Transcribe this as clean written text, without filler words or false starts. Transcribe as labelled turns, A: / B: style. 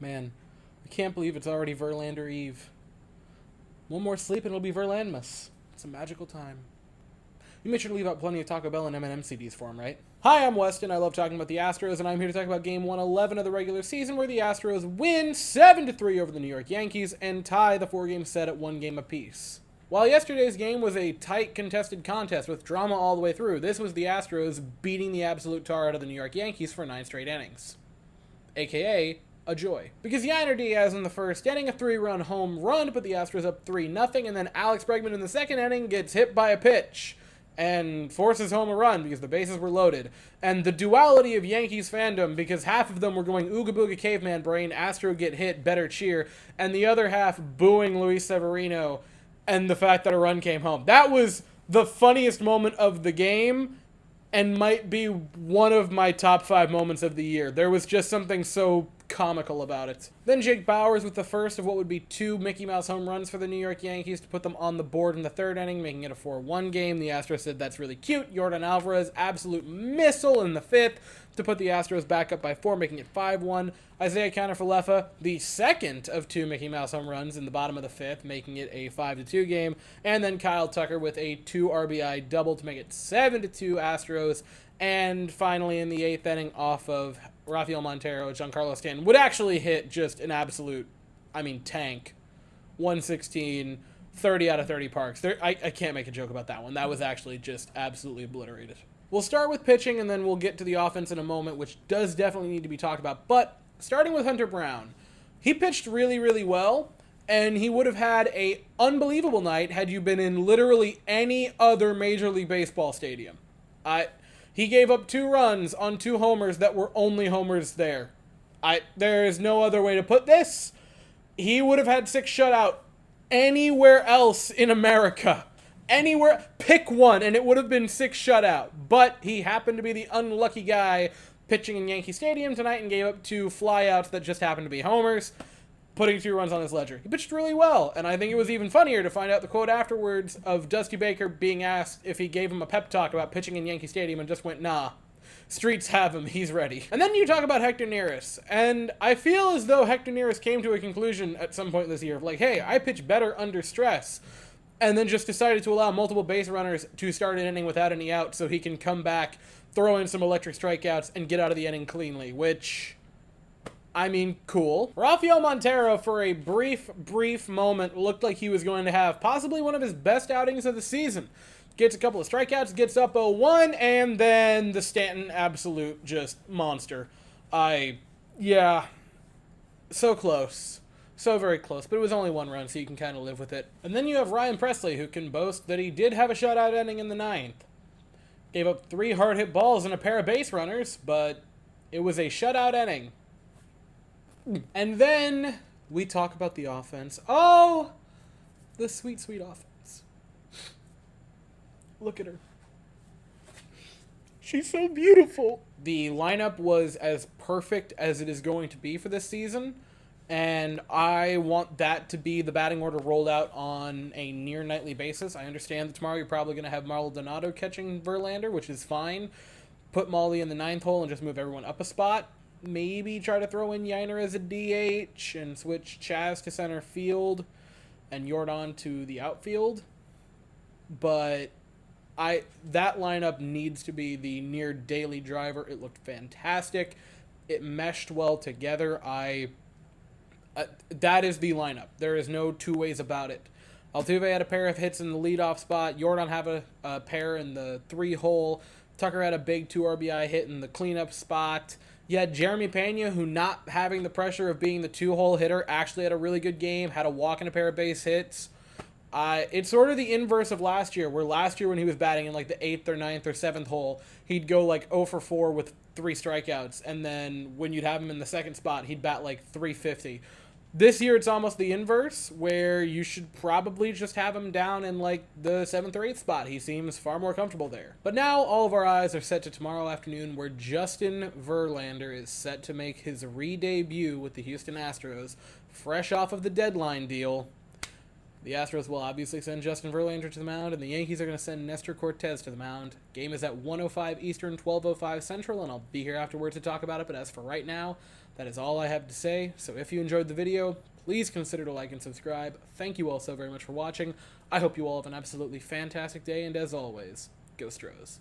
A: Man, I can't believe it's already Verlander Eve. One more sleep and it'll be Verlandmas. It's a magical time. You made sure to leave out plenty of Taco Bell and M&M CDs for him, right? Hi, I'm Weston. I love talking about the Astros, and I'm here to talk about Game 111 of the regular season, where the Astros win 7-3 over the New York Yankees and tie the four-game set at one game apiece. While yesterday's game was a tight, contested contest with drama all the way through, this was the Astros beating the absolute tar out of the New York Yankees for 9 straight innings. AKA, a joy. Because Yainer Diaz in the first inning, a 3-run home run to put the Astros up 3-0, and then Alex Bregman in the second inning gets hit by a pitch and forces home a run because the bases were loaded. And the duality of Yankees fandom, because half of them were going ooga booga caveman brain, Astro get hit, better cheer, and the other half booing Luis Severino and the fact that a run came home. That was the funniest moment of the game and might be one of my top 5 moments of the year. There was just something so comical about it. Then Jake Bauers with the first of what would be 2 Mickey Mouse home runs for the New York Yankees to put them on the board in the third inning, making it a 4-1 game. The Astros said that's really cute. Yordan Alvarez, absolute missile in the fifth to put the Astros back up by 4, making it 5-1. Isaiah Kiner-Falefa, the second of 2 Mickey Mouse home runs in the bottom of the fifth, making it a 5-2 game. And then Kyle Tucker with a 2 RBI double to make it 7-2 Astros. And finally in the 8th inning, off of Rafael Montero, Giancarlo Stanton would actually hit just an absolute, tank. 116, 30 out of 30 parks. I can't make a joke about that one. That was actually just absolutely obliterated. We'll start with pitching, and then we'll get to the offense in a moment, which does definitely need to be talked about. But starting with Hunter Brown, he pitched really, really well, and he would have had a unbelievable night had you been in literally any other Major League Baseball stadium. He gave up 2 runs on 2 homers that were only homers there. There is no other way to put this. He would have had 6 shutout anywhere else in America. Anywhere, pick one, and it would have been 6 shutout. But he happened to be the unlucky guy pitching in Yankee Stadium tonight and gave up 2 flyouts that just happened to be homers, putting 2 runs on his ledger. He pitched really well, and I think it was even funnier to find out the quote afterwards of Dusty Baker being asked if he gave him a pep talk about pitching in Yankee Stadium and just went, nah, streets have him, he's ready. And then you talk about Hector Neris, and I feel as though Hector Neris came to a conclusion at some point this year of like, hey, I pitch better under stress, and then just decided to allow multiple base runners to start an inning without any outs so he can come back, throw in some electric strikeouts, and get out of the inning cleanly, which, cool. Rafael Montero, for a brief moment, looked like he was going to have possibly one of his best outings of the season. Gets a couple of strikeouts, gets up 0-1, and then the Stanton absolute just monster. So close. So very close, but it was only 1 run, so you can kind of live with it. And then you have Ryan Presley, who can boast that he did have a shutout inning in the 9th. Gave up 3 hard-hit balls and a pair of base runners, but it was a shutout inning. And then we talk about the offense. Oh, the sweet, sweet offense. Look at her. She's so beautiful. The lineup was as perfect as it is going to be for this season, and I want that to be the batting order rolled out on a near nightly basis. I understand that tomorrow you're probably going to have Marlo Donato catching Verlander, which is fine. Put Molly in the 9th hole and just move everyone up a spot. Maybe try to throw in Yainer as a DH and switch Chaz to center field and Yordan to the outfield. But that lineup needs to be the near daily driver. It looked fantastic. It meshed well together. That is the lineup. There is no 2 ways about it. Altuve had a pair of hits in the leadoff spot. Yordan had a pair in the 3 hole. Tucker had a big 2 RBI hit in the cleanup spot. You had Jeremy Pena, who, not having the pressure of being the 2-hole hitter, actually had a really good game, had a walk and a pair of base hits. It's sort of the inverse of last year, where last year when he was batting in like the 8th or 9th or 7th hole, he'd go like 0 for 4 with 3 strikeouts, and then when you'd have him in the second spot, he'd bat like 350. This year, it's almost the inverse, where you should probably just have him down in like the 7th or 8th spot. He seems far more comfortable there. But now all of our eyes are set to tomorrow afternoon, where Justin Verlander is set to make his re-debut with the Houston Astros, fresh off of the deadline deal. The Astros will obviously send Justin Verlander to the mound, and the Yankees are going to send Nestor Cortez to the mound. Game is at 1:05 Eastern, 12:05 Central, and I'll be here afterwards to talk about it. But as for right now, That is all I have to say, so if you enjoyed the video, please consider to like and subscribe. Thank you all so very much for watching. I hope you all have an absolutely fantastic day, and as always, go Astros.